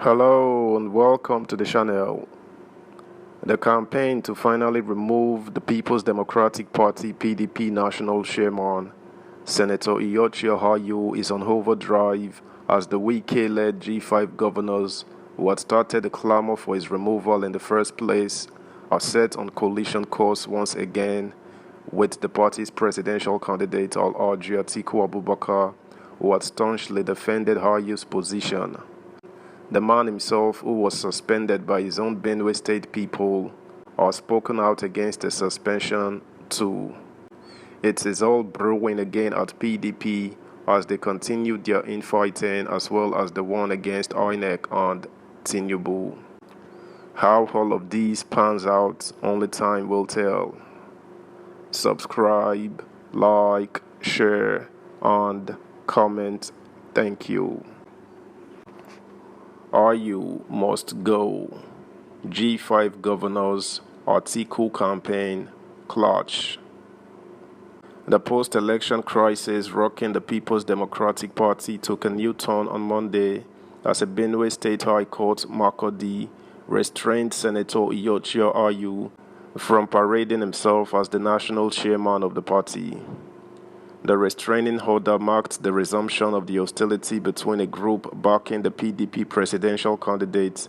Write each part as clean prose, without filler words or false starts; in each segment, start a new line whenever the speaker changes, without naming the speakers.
Hello and welcome to the channel. The campaign to finally remove the People's Democratic Party (PDP) national chairman, Senator Ayu, is on overdrive as the Wike-led G5 governors who had started the clamor for his removal in the first place are set on collision course once again with the party's presidential candidate Alhaji Atiku Abubakar, who had staunchly defended Ayu's position. The man himself, who was suspended by his own Benue State people, has spoken out against the suspension too. It is all brewing again at PDP as they continue their infighting, as well as the one against INEC and Tinubu. How all of these pans out, only time will tell. Subscribe, like, share, and comment. Thank you. Ayu must go. G5 governors Atiku campaign clutch. The post-election crisis rocking the People's Democratic Party took a new turn on Monday as a Benue State High Court Makurdi restrained Senator Ayu from parading himself as the national chairman of the party. The restraining order marked the resumption of the hostility between a group backing the PDP presidential candidate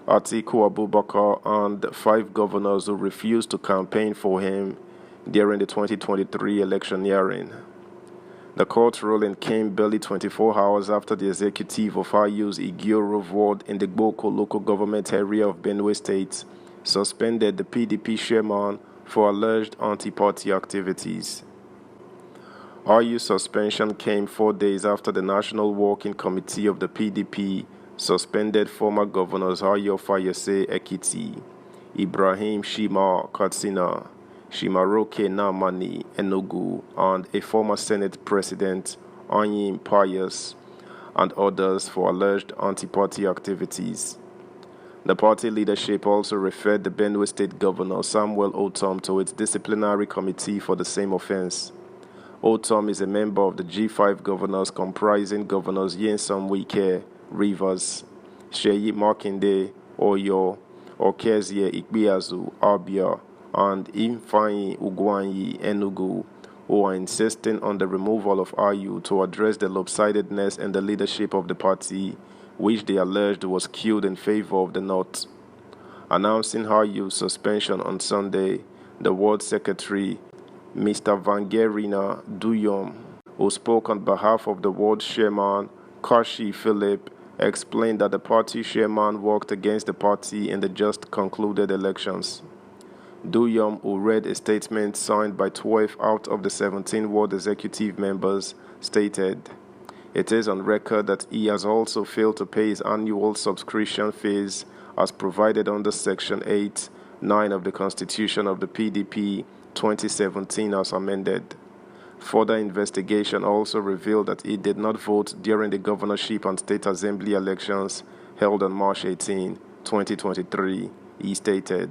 Atiku Abubakar and 5 governors who refused to campaign for him during the 2023 electioneering. The court ruling came barely 24 hours after the executive of Ayu's Igioro ward in the Gboko local government area of Benue State suspended the PDP chairman for alleged anti-party activities. Ayu's suspension came 4 days after the National Working Committee of the PDP suspended former governors Ayo Fayose Ekiti, Ibrahim Shima Katsina, Shimaroke Namani Enugu, and a former Senate President Anyim Pius, and others for alleged anti-party activities. The party leadership also referred the Benue State Governor Samuel Otom to its disciplinary committee for the same offense. Otom is a member of the G5 governors comprising Governors Nyesom Wike, Rivers, Seyi Makinde, Oyo, Okezie Ikpeazu, Abia, and Ifeanyi Ugwuanyi, Enugu, who are insisting on the removal of Ayu to address the lopsidedness in the leadership of the party, which they alleged was skewed in favor of the North. Announcing Ayu's suspension on Sunday, the Ward Secretary, Mr. Vangerina Duyom, who spoke on behalf of the ward chairman, Kashi Philip, explained that the party chairman worked against the party in the just concluded elections. Duyom, who read a statement signed by 12 out of the 17 ward executive members, stated, "It is on record that he has also failed to pay his annual subscription fees as provided under Section 8(9) of the Constitution of the PDP 2017 as amended." Further investigation also revealed that he did not vote during the governorship and state assembly elections held on March 18, 2023, he stated.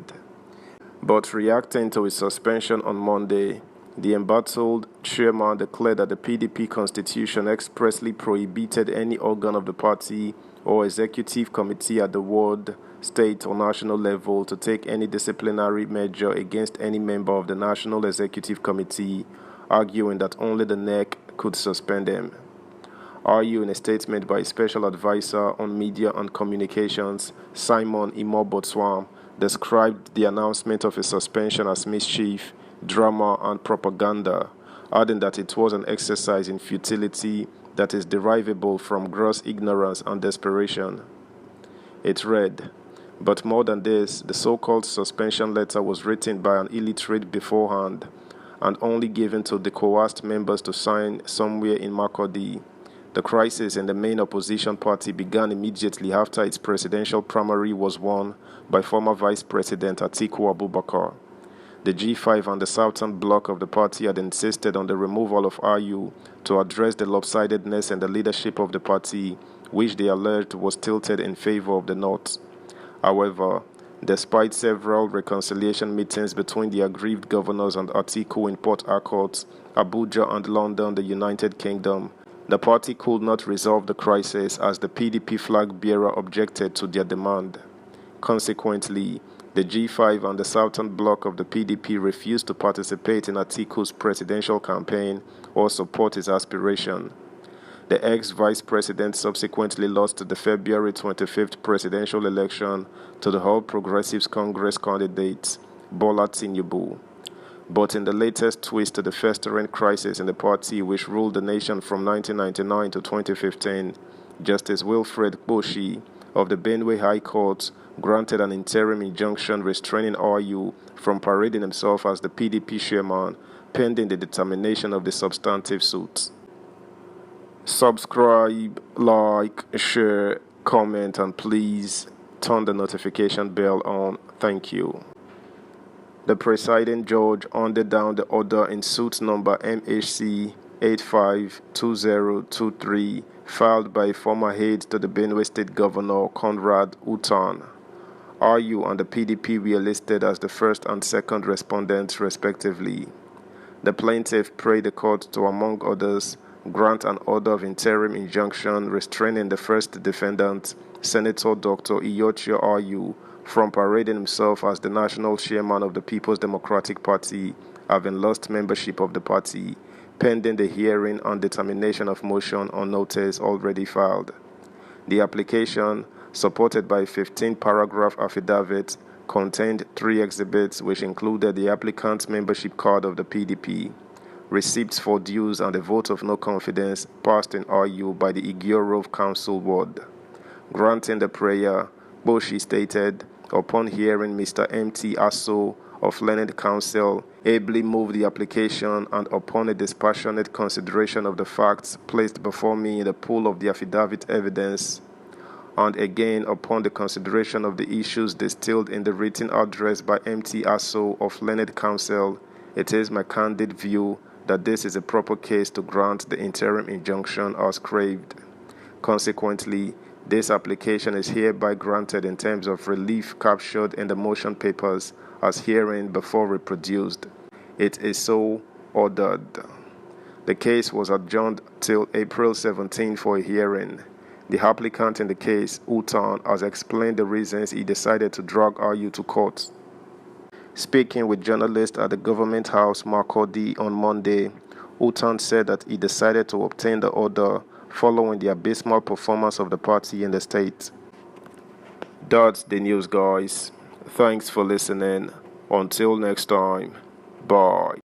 But reacting to his suspension on Monday, the embattled chairman declared that the PDP constitution expressly prohibited any organ of the party or executive committee at the ward, state, or national level to take any disciplinary measure against any member of the National Executive Committee, arguing that only the NEC could suspend him. Ayu, in a statement by Special Advisor on Media and Communications, Simon Imobotswam, described the announcement of his suspension as mischief, drama, and propaganda, adding that it was an exercise in futility that is derivable from gross ignorance and desperation. It read, "But more than this, the so-called suspension letter was written by an illiterate beforehand and only given to the coerced members to sign somewhere in Makurdi. The crisis in the main opposition party began immediately after its presidential primary was won by former Vice President Atiku Abubakar. The G5 and the southern bloc of the party had insisted on the removal of Ayu to address the lopsidedness in the leadership of the party, which they alleged was tilted in favor of the North. However, despite several reconciliation meetings between the aggrieved governors and Atiku in Port Harcourt, Abuja, and London, the United Kingdom, The party could not resolve the crisis as the PDP flag bearer objected to their demand. Consequently, the G5 and the southern bloc of the PDP refused to participate in Atiku's presidential campaign or support his aspiration. The ex-vice president subsequently lost the February 25th presidential election to the All Progressives Congress candidate, Bola Tinubu. But in the latest twist to the festering crisis in the party which ruled the nation from 1999 to 2015, Justice Wilfred Boshi of the Benue High Court granted an interim injunction restraining RU from parading himself as the PDP chairman pending the determination of the substantive suit. Subscribe, like, share, comment, and please turn the notification bell on. Thank you. The presiding judge handed down the order in suit number MHC 852023 filed by former aide to the Benue State Governor Conrad Utan. RU and the PDP were listed as the first and second respondents respectively. The plaintiff prayed the court to, among others, grant an order of interim injunction restraining the first defendant, Senator Dr. Iyorchia RU, from parading himself as the national chairman of the People's Democratic Party, having lost membership of the party, pending the hearing and determination of motion on notice already filed. The application, supported by a 15-paragraph affidavit, contained 3 exhibits which included the applicant's membership card of the PDP, receipts for dues and a vote of no confidence passed in RU by the Igiorov Council Ward. Granting the prayer, Boshi stated, upon hearing Mr. M.T. Asso of Learned Counsel ably move the application and upon a dispassionate consideration of the facts placed before me in the pool of the affidavit evidence, and again upon the consideration of the issues distilled in the written address by M.T. Asso of Learned Counsel, it is my candid view that this is a proper case to grant the interim injunction as craved. Consequently, this application is hereby granted in terms of relief captured in the motion papers as herein before reproduced. It is so ordered. The case was adjourned till April 17 for a hearing. The applicant in the case, Utan, has explained the reasons he decided to drag RU to court. Speaking with journalists at the Government House, Makurdi, on Monday, Utan said that he decided to obtain the order following the abysmal performance of the party in the state. That's the news, guys. Thanks for listening. Until next time, bye.